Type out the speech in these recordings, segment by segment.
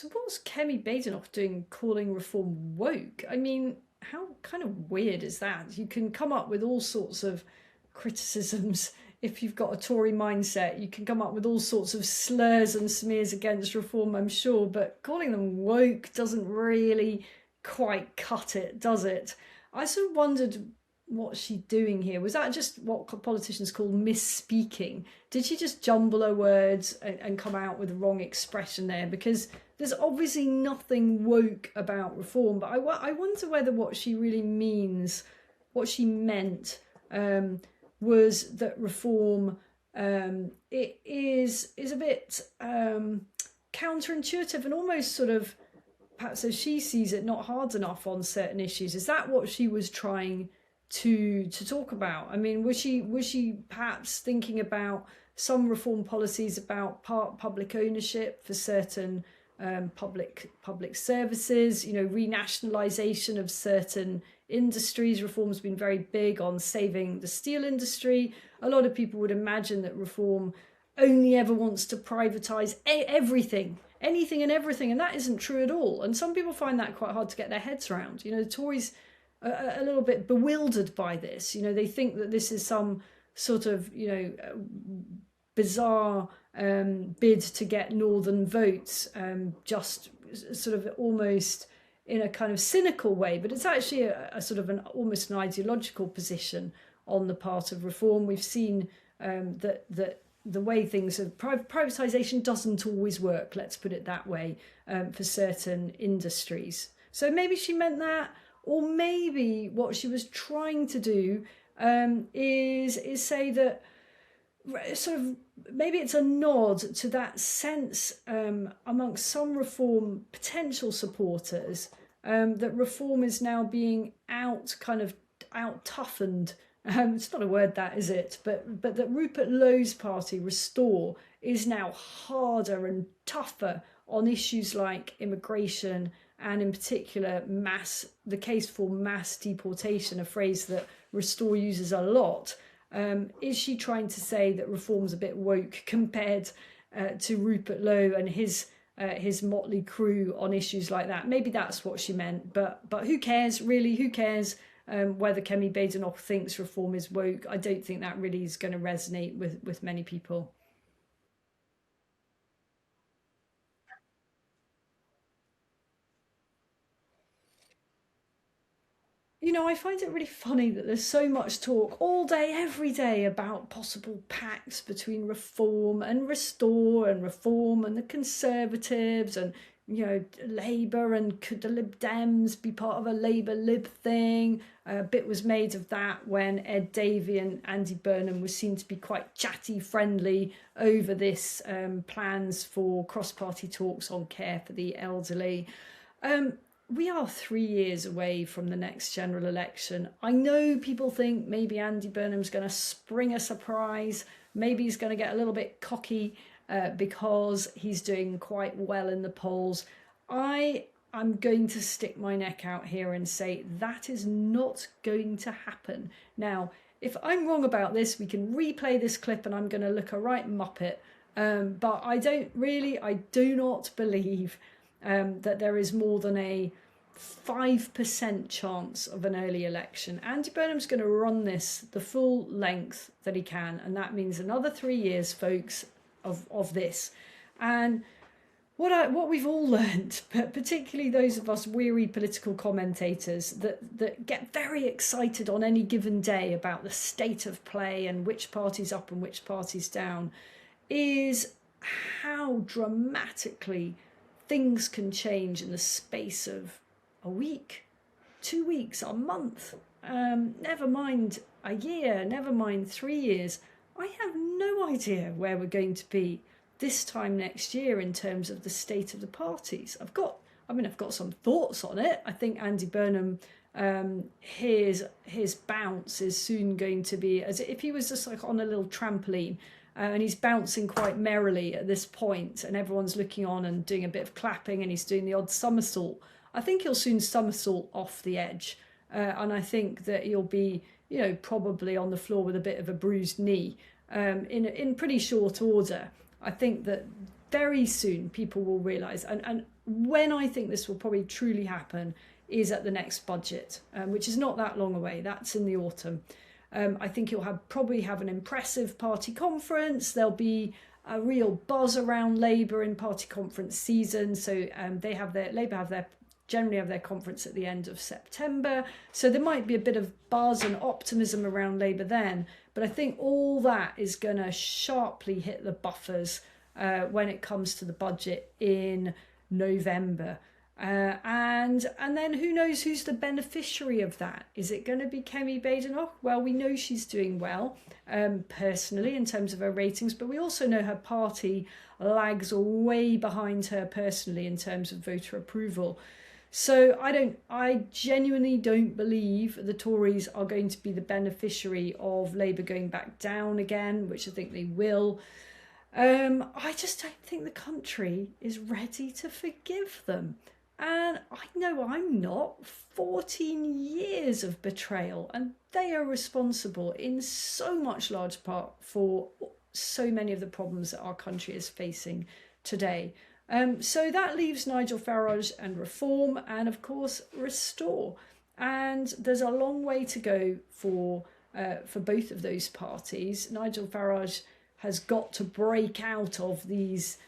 So what's Kemi Badenoch doing calling reform woke? I mean, how kind of weird is that? You can come up with all sorts of criticisms if you've got a Tory mindset. You can come up with all sorts of slurs and smears against reform, I'm sure, but calling them woke doesn't really quite cut it, does it? I sort of wondered what's she doing here. Was that just what politicians call misspeaking? Did she just jumble her words and come out with the wrong expression there? Because there's obviously nothing woke about reform, but I wonder whether what she really means, what she meant, was that reform it is a bit counterintuitive and almost sort of, perhaps as she sees it, not hard enough on certain issues. Is that what she was trying to talk about? I mean, was she perhaps thinking about some reform policies about public ownership for certain public services, renationalisation of certain industries? Reform's been very big on saving the steel industry. A lot of people would imagine that reform only ever wants to privatise everything, anything and everything, and that isn't true at all. And some people find that quite hard to get their heads around. The Tories are a little bit bewildered by this. They think that this is some sort of bizarre bid to get northern votes, just sort of almost in a kind of cynical way, but it's actually a sort of almost an ideological position on the part of reform. We've seen that the way things are, privatisation doesn't always work, let's put it that way, for certain industries. So maybe she meant that, or maybe what she was trying to do is say that, sort of, maybe it's a nod to that sense amongst some reform potential supporters that reform is now being out toughened. It's not a word, that is it, but that Rupert Lowe's party, Restore, is now harder and tougher on issues like immigration and in particular the case for mass deportation, a phrase that Restore uses a lot. Is she trying to say that reform's a bit woke compared to Rupert Lowe and his motley crew on issues like that? Maybe that's what she meant, but who cares, really? Who cares whether Kemi Badenoch thinks reform is woke? I don't think that really is going to resonate with many people. I find it really funny that there's so much talk all day, every day about possible pacts between Reform and Restore, and Reform and the Conservatives, and Labour, and could the Lib Dems be part of a Labour-Lib thing? A bit was made of that when Ed Davey and Andy Burnham were seen to be quite chatty friendly over this plans for cross-party talks on care for the elderly. We are 3 years away from the next general election. I know people think maybe Andy Burnham's going to spring a surprise. Maybe he's going to get a little bit cocky because he's doing quite well in the polls. I'm going to stick my neck out here and say that is not going to happen. Now, if I'm wrong about this, we can replay this clip and I'm going to look a right muppet. But I do not believe that there is more than a 5% chance of an early election. Andy Burnham's going to run this the full length that he can, and that means another 3 years, folks, of this. And what we've all learned, but particularly those of us weary political commentators that get very excited on any given day about the state of play and which party's up and which party's down, is how dramatically things can change in the space of a week, 2 weeks, a month, never mind a year, never mind 3 years. I have no idea where we're going to be this time next year in terms of the state of the parties. I've got some thoughts on it. I think Andy Burnham, his bounce is soon going to be as if he was just like on a little trampoline. And he's bouncing quite merrily at this point, and everyone's looking on and doing a bit of clapping, and he's doing the odd somersault. I think he'll soon somersault off the edge, and I think that he'll be, probably on the floor with a bit of a bruised knee in pretty short order. I think that very soon people will realise, and when I think this will probably truly happen is at the next budget, which is not that long away. That's in the autumn. I think he'll probably have an impressive party conference. There'll be a real buzz around Labour in party conference season. So Labour generally have their conference at the end of September. So there might be a bit of buzz and optimism around Labour then. But I think all that is going to sharply hit the buffers when it comes to the budget in November. And then who knows who's the beneficiary of that? Is it going to be Kemi Badenoch? Well, we know she's doing well personally in terms of her ratings, but we also know her party lags way behind her personally in terms of voter approval. So I genuinely don't believe the Tories are going to be the beneficiary of Labour going back down again, which I think they will. I just don't think the country is ready to forgive them. And I know I'm not. 14 years of betrayal, and they are responsible in so much large part for so many of the problems that our country is facing today. So that leaves Nigel Farage and Reform, and of course Restore. And there's a long way to go for both of those parties. Nigel Farage has got to break out of these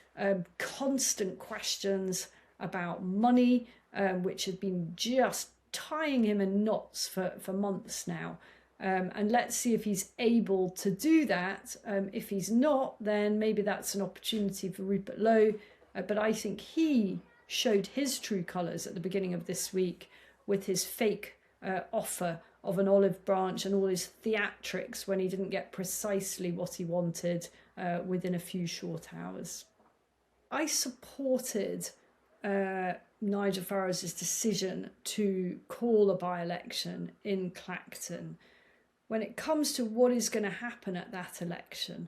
constant questions about money, which have been just tying him in knots for months now. And let's see if he's able to do that. If he's not, then maybe that's an opportunity for Rupert Lowe. But I think he showed his true colours at the beginning of this week with his fake offer of an olive branch and all his theatrics when he didn't get precisely what he wanted within a few short hours. I supported Nigel Farage's decision to call a by-election in Clacton. When it comes to what is going to happen at that election,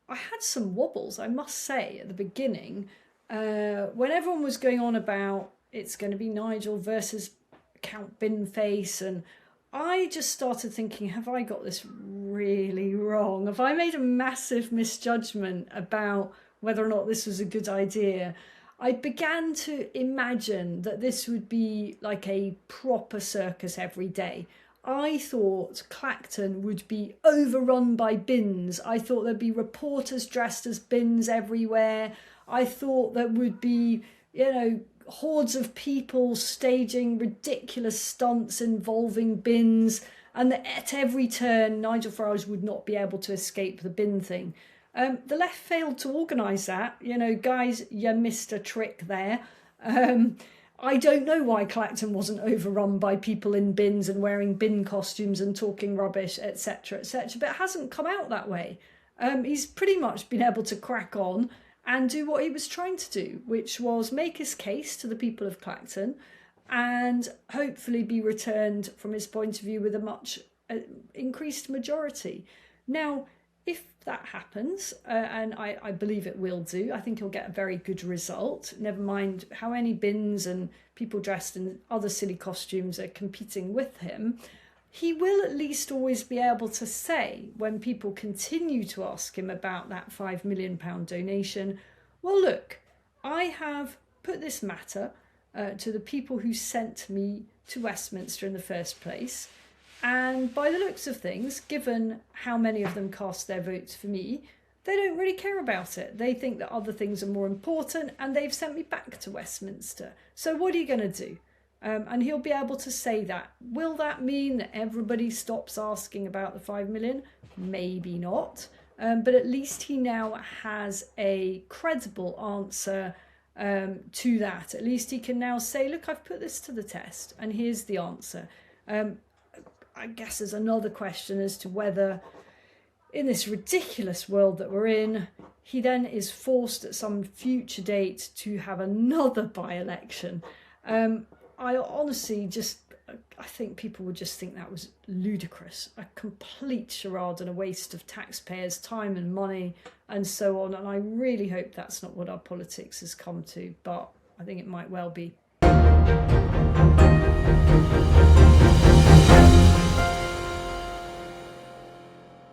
I had some wobbles, I must say, at the beginning. When everyone was going on about it's going to be Nigel versus Count Binface, and I just started thinking, have I got this really wrong? Have I made a massive misjudgment about whether or not this was a good idea? I began to imagine that this would be like a proper circus every day. I thought Clacton would be overrun by bins. I thought there'd be reporters dressed as bins everywhere. I thought there would be, hordes of people staging ridiculous stunts involving bins, and that at every turn Nigel Farage would not be able to escape the bin thing. The left failed to organise that. Guys, you missed a trick there. I don't know why Clacton wasn't overrun by people in bins and wearing bin costumes and talking rubbish, etc., etc., but it hasn't come out that way. He's pretty much been able to crack on and do what he was trying to do, which was make his case to the people of Clacton and hopefully be returned, from his point of view, with a much increased majority. Now, if that happens, and I believe it will do, I think he'll get a very good result, never mind how many bins and people dressed in other silly costumes are competing with him. He will at least always be able to say, when people continue to ask him about that £5 million donation, well, look, I have put this matter to the people who sent me to Westminster in the first place. And by the looks of things, given how many of them cast their votes for me, they don't really care about it. They think that other things are more important, and they've sent me back to Westminster. So what are you going to do? And he'll be able to say that. Will that mean that everybody stops asking about the 5 million? Maybe not. But at least he now has a credible answer to that. At least he can now say, look, I've put this to the test, and here's the answer. I guess there's another question as to whether, in this ridiculous world that we're in, he then is forced at some future date to have another by-election. I honestly I think people would just think that was ludicrous, a complete charade and a waste of taxpayers' time and money and so on. And I really hope that's not what our politics has come to, but I think it might well be.